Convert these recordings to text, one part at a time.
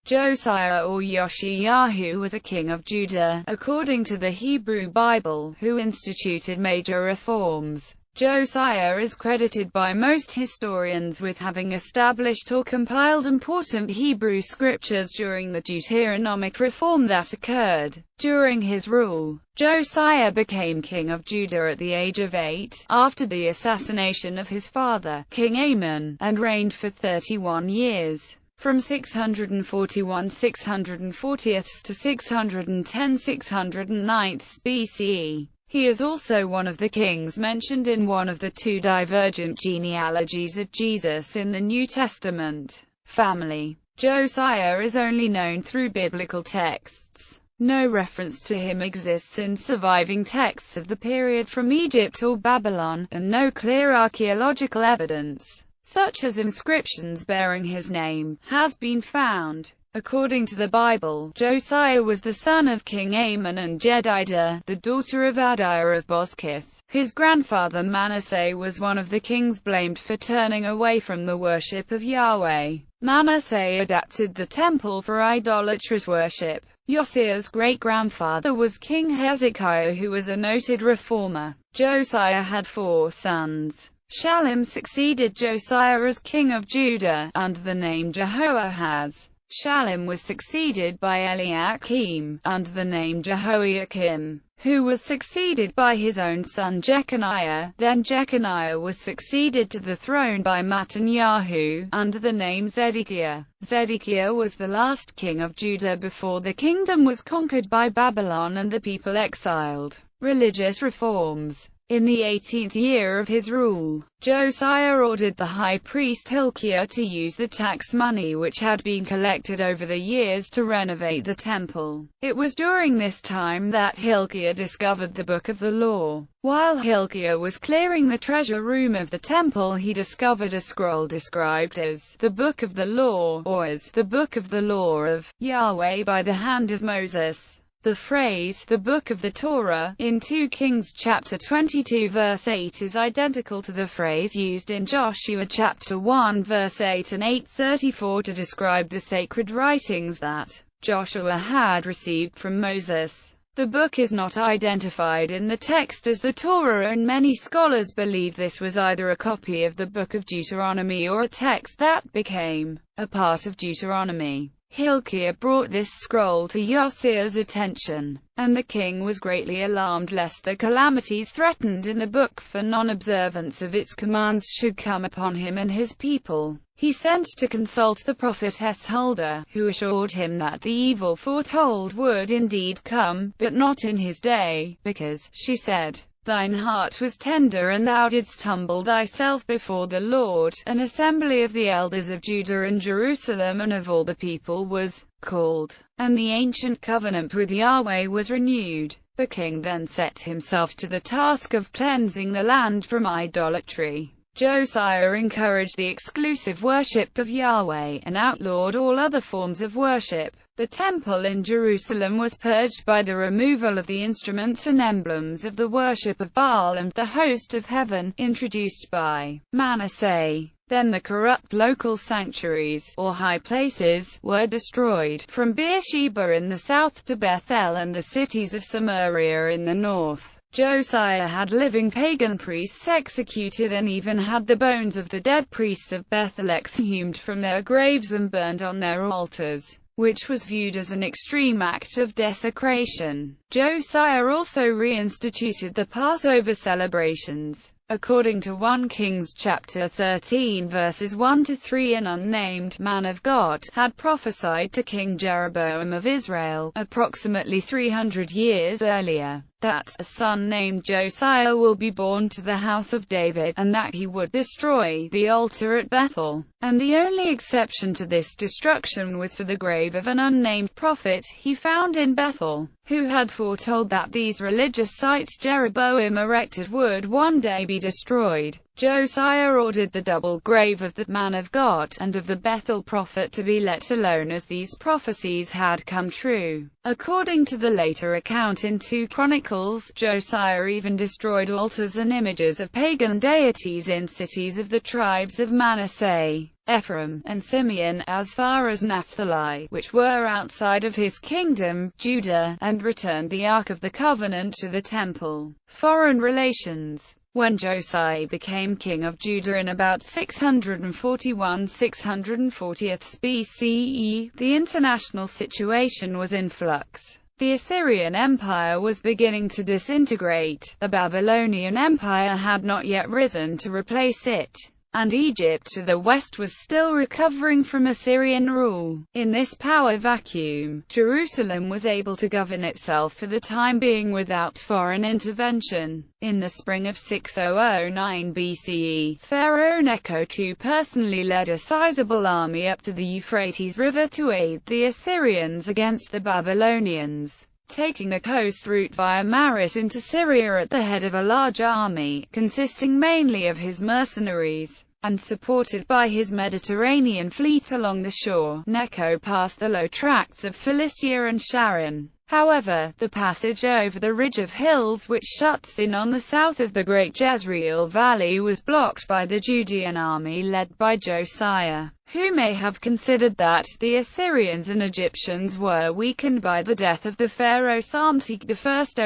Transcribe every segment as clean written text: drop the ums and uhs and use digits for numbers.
Josiah or Yoshiyahu was a king of Judah, according to the Hebrew Bible, who instituted major reforms. Josiah is credited by most historians with having established or compiled important Hebrew scriptures during the Deuteronomic reform that occurred during his rule. Josiah became king of Judah at the age of 8, after the assassination of his father, King Amon, and reigned for 31 years. From 641–640 to 610–609 BCE. He is also one of the kings mentioned in one of the two divergent genealogies of Jesus in the New Testament family. Josiah is only known through biblical texts. No reference to him exists in surviving texts of the period from Egypt or Babylon, and no clear archaeological evidence, such as inscriptions bearing his name, has been found. According to the Bible, Josiah was the son of King Amon and Jedidah, the daughter of Adiah of Bozkith. His grandfather Manasseh was one of the kings blamed for turning away from the worship of Yahweh. Manasseh adapted the temple for idolatrous worship. Josiah's great-grandfather was King Hezekiah, who was a noted reformer. Josiah had 4 sons. Shallum succeeded Josiah as king of Judah, under the name Jehoahaz. Shallum was succeeded by Eliakim, under the name Jehoiakim, who was succeeded by his own son Jeconiah. Then Jeconiah was succeeded to the throne by Mattanyahu, under the name Zedekiah. Zedekiah was the last king of Judah before the kingdom was conquered by Babylon and the people exiled. Religious reforms. In the 18th year of his rule, Josiah ordered the high priest Hilkiah to use the tax money which had been collected over the years to renovate the temple. It was during this time that Hilkiah discovered the Book of the Law. While Hilkiah was clearing the treasure room of the temple, he discovered a scroll described as the Book of the Law, or as the Book of the Law of Yahweh by the hand of Moses. The phrase, the Book of the Torah, in 2 Kings chapter 22 verse 8 is identical to the phrase used in Joshua chapter 1 verse 8 and 8:34 to describe the sacred writings that Joshua had received from Moses. The book is not identified in the text as the Torah, and many scholars believe this was either a copy of the Book of Deuteronomy or a text that became a part of Deuteronomy. Hilkiah brought this scroll to Josiah's attention, and the king was greatly alarmed lest the calamities threatened in the book for non-observance of its commands should come upon him and his people. He sent to consult the prophetess Huldah, who assured him that the evil foretold would indeed come, but not in his day, because, she said, thine heart was tender, and thou didst humble thyself before the Lord. An assembly of the elders of Judah and Jerusalem and of all the people was called, and the ancient covenant with Yahweh was renewed. The king then set himself to the task of cleansing the land from idolatry. Josiah encouraged the exclusive worship of Yahweh, and outlawed all other forms of worship. The temple in Jerusalem was purged by the removal of the instruments and emblems of the worship of Baal and the host of heaven, introduced by Manasseh. Then the corrupt local sanctuaries, or high places, were destroyed, from Beersheba in the south to Bethel and the cities of Samaria in the north. Josiah had living pagan priests executed, and even had the bones of the dead priests of Bethel exhumed from their graves and burned on their altars, which was viewed as an extreme act of desecration. Josiah also reinstituted the Passover celebrations. According to 1 Kings chapter 13 verses 1–3, an unnamed man of God had prophesied to King Jeroboam of Israel, approximately 300 years earlier, that a son named Josiah will be born to the house of David, and that he would destroy the altar at Bethel. And the only exception to this destruction was for the grave of an unnamed prophet he found in Bethel, who had foretold that these religious sites Jeroboam erected would one day be destroyed. Josiah ordered the double grave of the man of God and of the Bethel prophet to be let alone, as these prophecies had come true. According to the later account in 2 Chronicles, Josiah even destroyed altars and images of pagan deities in cities of the tribes of Manasseh, Ephraim, and Simeon, as far as Naphtali, which were outside of his kingdom, Judah, and returned the Ark of the Covenant to the temple. Foreign relations. When Josiah became king of Judah in about 641–640 BCE, the international situation was in flux. The Assyrian Empire was beginning to disintegrate, the Babylonian Empire had not yet risen to replace it, and Egypt to the west was still recovering from Assyrian rule. In this power vacuum, Jerusalem was able to govern itself for the time being without foreign intervention. In the spring of 6009 BCE, Pharaoh Necho II personally led a sizable army up to the Euphrates River to aid the Assyrians against the Babylonians. Taking the coast route via Maris into Syria at the head of a large army, consisting mainly of his mercenaries, and supported by his Mediterranean fleet along the shore, Necho passed the low tracts of Philistia and Sharon. However, the passage over the ridge of hills which shuts in on the south of the Great Jezreel Valley was blocked by the Judean army led by Josiah, who may have considered that the Assyrians and Egyptians were weakened by the death of the pharaoh Psamtik I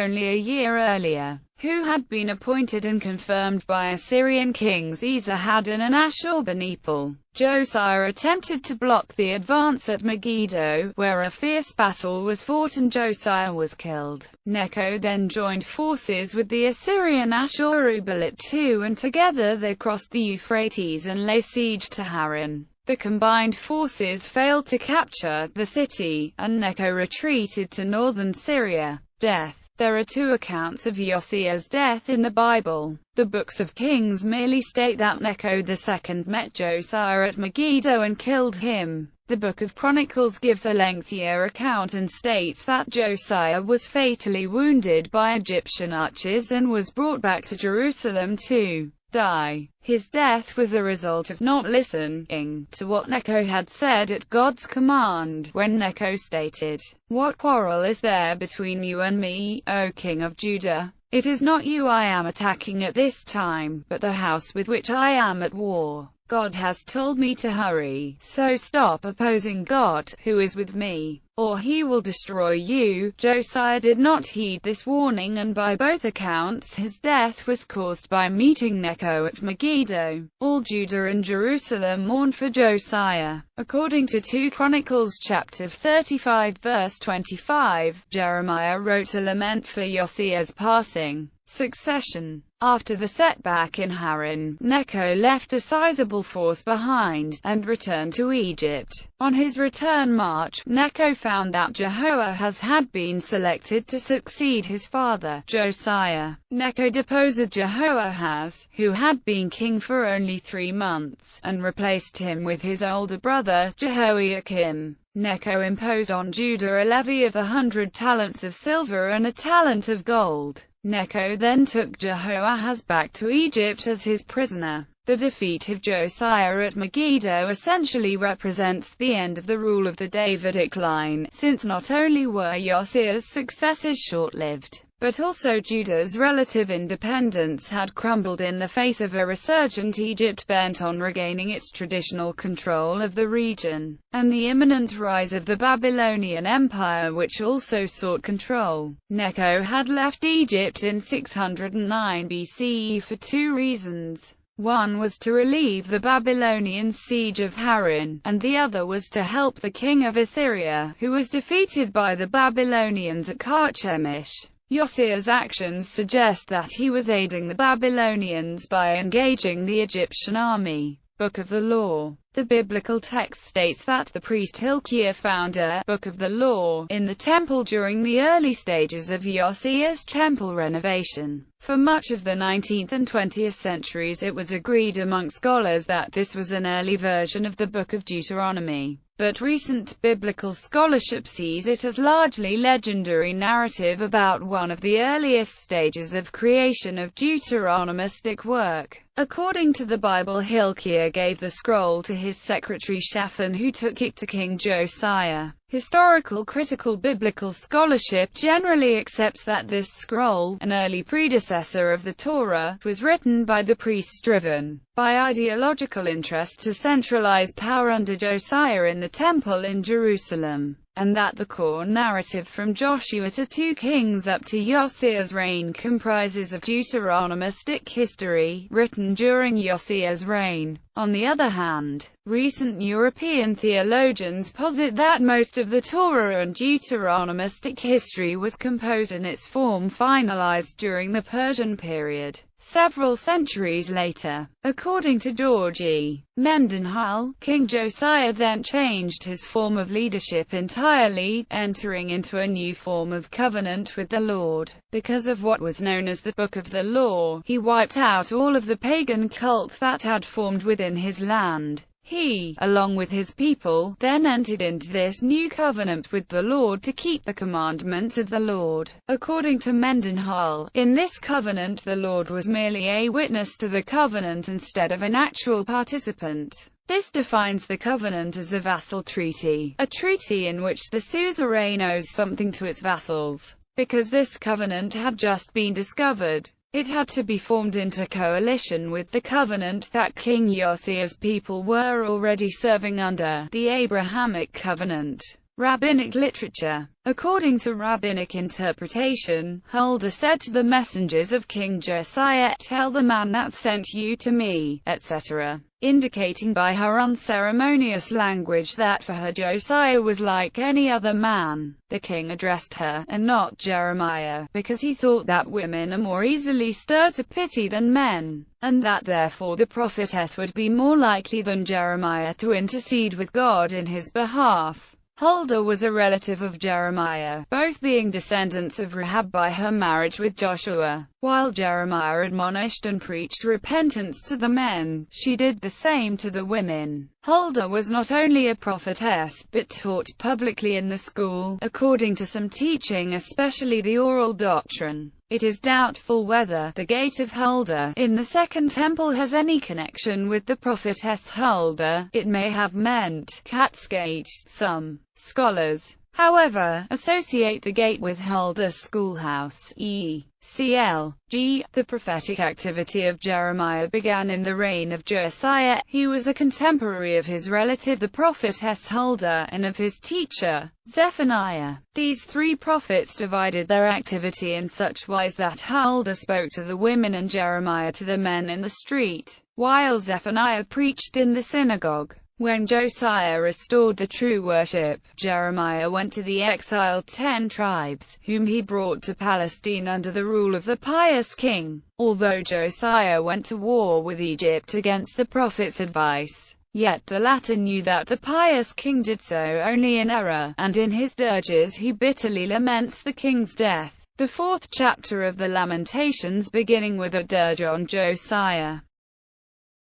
only a year earlier, who had been appointed and confirmed by Assyrian kings Esarhaddon and Ashurbanipal. Josiah attempted to block the advance at Megiddo, where a fierce battle was fought and Josiah was killed. Necho then joined forces with the Assyrian Ashurbanipal II, and together they crossed the Euphrates and laid siege to Haran. The combined forces failed to capture the city, and Necho retreated to northern Syria. Death. There are 2 accounts of Josiah's death in the Bible. The books of Kings merely state that Necho II met Josiah at Megiddo and killed him. The Book of Chronicles gives a lengthier account and states that Josiah was fatally wounded by Egyptian archers and was brought back to Jerusalem to die. His death was a result of not listening to what Necho had said at God's command, when Necho stated, "What quarrel is there between you and me, O king of Judah? It is not you I am attacking at this time, but the house with which I am at war. God has told me to hurry, so stop opposing God, who is with me, or he will destroy you." Josiah did not heed this warning, and by both accounts his death was caused by meeting Necho at Megiddo. All Judah and Jerusalem mourned for Josiah. According to 2 Chronicles chapter 35 verse 25, Jeremiah wrote a lament for Josiah's passing. Succession. After the setback in Haran, Necho left a sizable force behind, and returned to Egypt. On his return march, Necho found that Jehoahaz had been selected to succeed his father, Josiah. Necho deposed Jehoahaz, who had been king for only 3 months, and replaced him with his older brother, Jehoiakim. Necho imposed on Judah a levy of 100 talents of silver and a talent of gold. Necho then took Jehoahaz back to Egypt as his prisoner. The defeat of Josiah at Megiddo essentially represents the end of the rule of the Davidic line, since not only were Josiah's successors short-lived, but also Judah's relative independence had crumbled in the face of a resurgent Egypt bent on regaining its traditional control of the region, and the imminent rise of the Babylonian Empire, which also sought control. Necho had left Egypt in 609 BCE for 2 reasons. One was to relieve the Babylonian siege of Haran, and the other was to help the king of Assyria, who was defeated by the Babylonians at Carchemish. Josiah's actions suggest that he was aiding the Babylonians by engaging the Egyptian army. Book of the Law. The biblical text states that the priest Hilkiah found a Book of the Law in the temple during the early stages of Josiah's temple renovation. For much of the 19th and 20th centuries it was agreed among scholars that this was an early version of the Book of Deuteronomy, but recent biblical scholarship sees it as largely legendary narrative about one of the earliest stages of creation of Deuteronomistic work. According to the Bible, Hilkiah gave the scroll to his secretary Shaphan, who took it to King Josiah. Historical critical biblical scholarship generally accepts that this scroll, an early predecessor of the Torah, was written by the priests driven by ideological interest to centralize power under Josiah in the temple in Jerusalem, and that the core narrative from Joshua to 2 Kings up to Josiah's reign comprises of Deuteronomistic history, written during Josiah's reign. On the other hand, recent European theologians posit that most of the Torah and Deuteronomistic history was composed in its form finalized during the Persian period, several centuries later. According to George E. Mendenhall, King Josiah then changed his form of leadership entirely, entering into a new form of covenant with the Lord. Because of what was known as the Book of the Law, he wiped out all of the pagan cults that had formed within his land. He, along with his people, then entered into this new covenant with the Lord to keep the commandments of the Lord. According to Mendenhall, in this covenant the Lord was merely a witness to the covenant instead of an actual participant. This defines the covenant as a vassal treaty, a treaty in which the suzerain owes something to its vassals. Because this covenant had just been discovered, it had to be formed into coalition with the covenant that King Josiah's people were already serving under, the Abrahamic covenant. Rabbinic literature. According to rabbinic interpretation, Huldah said to the messengers of King Josiah, "Tell the man that sent you to me," etc., indicating by her unceremonious language that for her Josiah was like any other man. The king addressed her, and not Jeremiah, because he thought that women are more easily stirred to pity than men, and that therefore the prophetess would be more likely than Jeremiah to intercede with God in his behalf. Huldah was a relative of Jeremiah, both being descendants of Rahab by her marriage with Joshua. While Jeremiah admonished and preached repentance to the men, she did the same to the women. Huldah was not only a prophetess, but taught publicly in the school, according to some teaching, especially the oral doctrine. It is doubtful whether the Gate of Huldah in the Second Temple has any connection with the prophetess Huldah. It may have meant Cat's Gate. Some scholars, however, associate the gate with Huldah's schoolhouse. E.C.L.G. The prophetic activity of Jeremiah began in the reign of Josiah. He was a contemporary of his relative the prophetess Huldah, and of his teacher, Zephaniah. These three prophets divided their activity in such wise that Huldah spoke to the women and Jeremiah to the men in the street, while Zephaniah preached in the synagogue. When Josiah restored the true worship, Jeremiah went to the exiled 10 tribes, whom he brought to Palestine under the rule of the pious king. Although Josiah went to war with Egypt against the prophet's advice, yet the latter knew that the pious king did so only in error, and in his dirges he bitterly laments the king's death. The 4th chapter of the Lamentations, beginning with a dirge on Josiah.